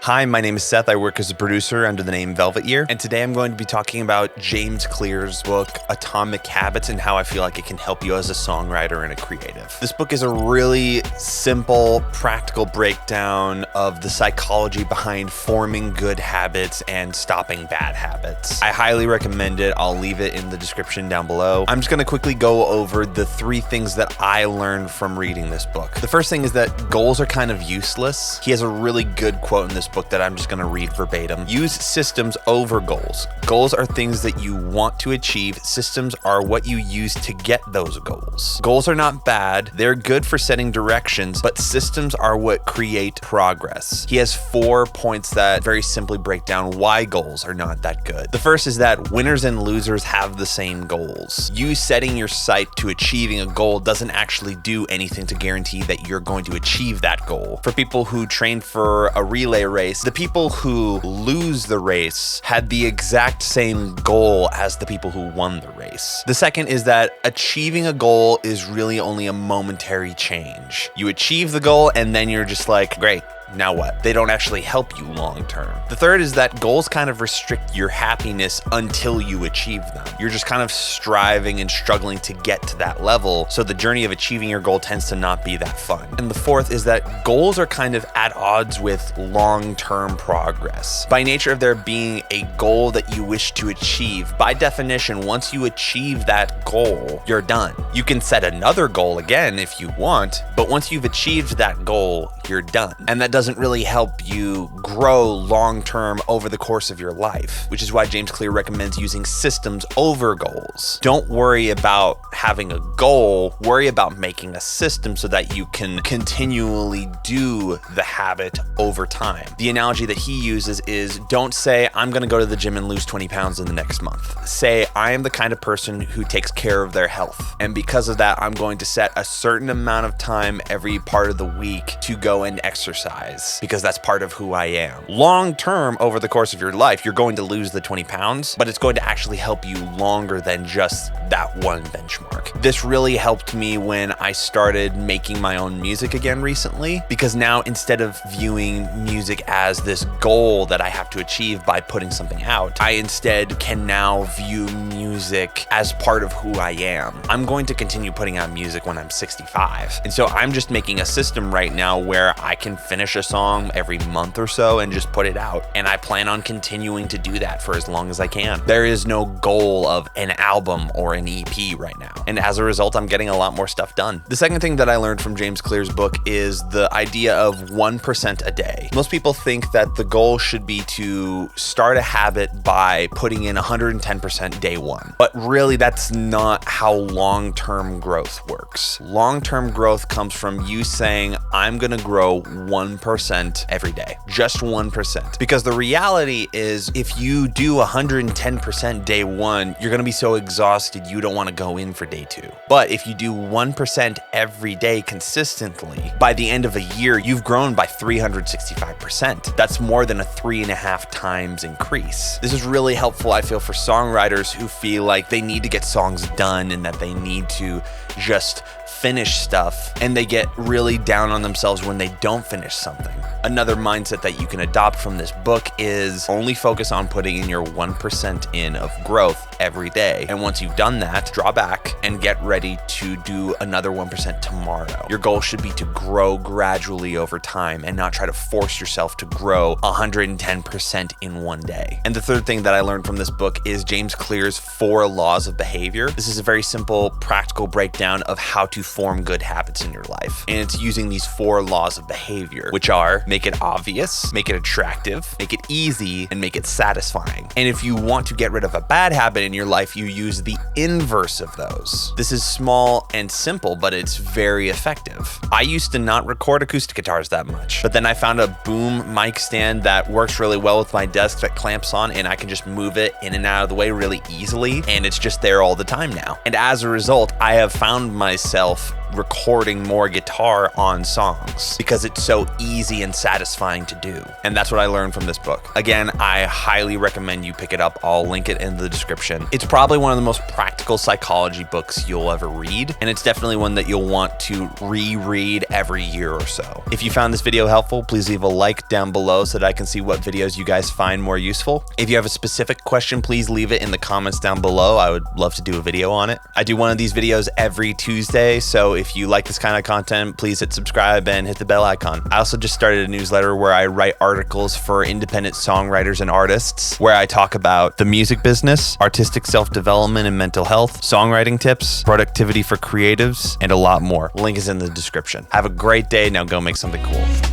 Hi, my name is Seth. I work as a producer under the name Velvet Year, and today I'm going to be talking about James Clear's book, Atomic Habits, and how I feel like it can help you as a songwriter and a creative. This book is a really simple, practical breakdown of the psychology behind forming good habits and stopping bad habits. I highly recommend it. I'll leave it in the description down below. I'm just going to quickly go over the 3 things that I learned from reading this book. The first thing is that goals are kind of useless. He has a really good quote in this book that I'm just going to read verbatim. Use systems over goals. Goals are things that you want to achieve. Systems are what you use to get those goals. Goals are not bad. They're good for setting directions, but systems are what create progress. He has 4 points that very simply break down why goals are not that good. The first is that winners and losers have the same goals. You setting your sight to achieving a goal doesn't actually do anything to guarantee that you're going to achieve that goal. For people who train for a relay race, the people who lose the race had the exact same goal as the people who won the race. The second is that achieving a goal is really only a momentary change. You achieve the goal and then you're just like, great. Now what? They don't actually help you long term. The third is that goals kind of restrict your happiness until you achieve them. You're just kind of striving and struggling to get to that level, so the journey of achieving your goal tends to not be that fun. And the fourth is that goals are kind of at odds with long-term progress. By nature of there being a goal that you wish to achieve, by definition, once you achieve that goal, you're done. You can set another goal again if you want, but once you've achieved that goal, you're done. And that doesn't really help you grow long-term over the course of your life, which is why James Clear recommends using systems over goals. Don't worry about having a goal, worry about making a system so that you can continually do the habit over time. The analogy that he uses is, don't say, I'm gonna go to the gym and lose 20 pounds in the next month. Say, I am the kind of person who takes care of their health, and because of that, I'm going to set a certain amount of time every part of the week to go and exercise, because that's part of who I am. Long term, over the course of your life, you're going to lose the 20 pounds, but it's going to actually help you longer than just that one benchmark. This really helped me when I started making my own music again recently, because now instead of viewing music as this goal that I have to achieve by putting something out, I instead can now view music as part of who I am. I'm going to continue putting out music when I'm 65. And so I'm just making a system right now where I can finish a song every month or so and just put it out. And I plan on continuing to do that for as long as I can. There is no goal of an album or an EP right now. And as a result, I'm getting a lot more stuff done. The second thing that I learned from James Clear's book is the idea of 1% a day. Most people think that the goal should be to start a habit by putting in 110% day one. But really, that's not how long-term growth works. Long-term growth comes from you saying, I'm gonna grow 1% every day, just 1%. Because the reality is, if you do 110% day one, you're gonna be so exhausted you don't wanna go in for day 2. But if you do 1% every day consistently, by the end of a year, you've grown by 365%. That's more than a 3.5 times increase. This is really helpful, I feel, for songwriters who feel like they need to get songs done and that they need to just finish stuff, and they get really down on themselves when they don't finish something. Another mindset that you can adopt from this book is only focus on putting in your 1% in of growth every day. And once you've done that, draw back and get ready to do another 1% tomorrow. Your goal should be to grow gradually over time and not try to force yourself to grow 110% in one day. And the third thing that I learned from this book is James Clear's 4 laws of behavior. This is a very simple, practical breakdown of how to form good habits in your life. And it's using these 4 laws of behavior, which are make it obvious, make it attractive, make it easy, and make it satisfying. And if you want to get rid of a bad habit in your life, you use the inverse of those. This is small and simple, but it's very effective. I used to not record acoustic guitars that much, but then I found a boom mic stand that works really well with my desk that clamps on, and I can just move it in and out of the way really easily, and it's just there all the time now. And as a result, I have found myself recording more guitar on songs because it's so easy and satisfying to do. And that's what I learned from this book. Again, I highly recommend you pick it up. I'll link it in the description. It's probably one of the most practical psychology books you'll ever read, and it's definitely one that you'll want to reread every year or so. If you found this video helpful, please leave a like down below so that I can see what videos you guys find more useful. If you have a specific question, please leave it in the comments down below. I would love to do a video on it. I do one of these videos every Tuesday, so if you like this kind of content, please hit subscribe and hit the bell icon. I also just started a newsletter where I write articles for independent songwriters and artists, where I talk about the music business, artistic self-development and mental health, songwriting tips, productivity for creatives, and a lot more. Link is in the description. Have a great day. Now go make something cool.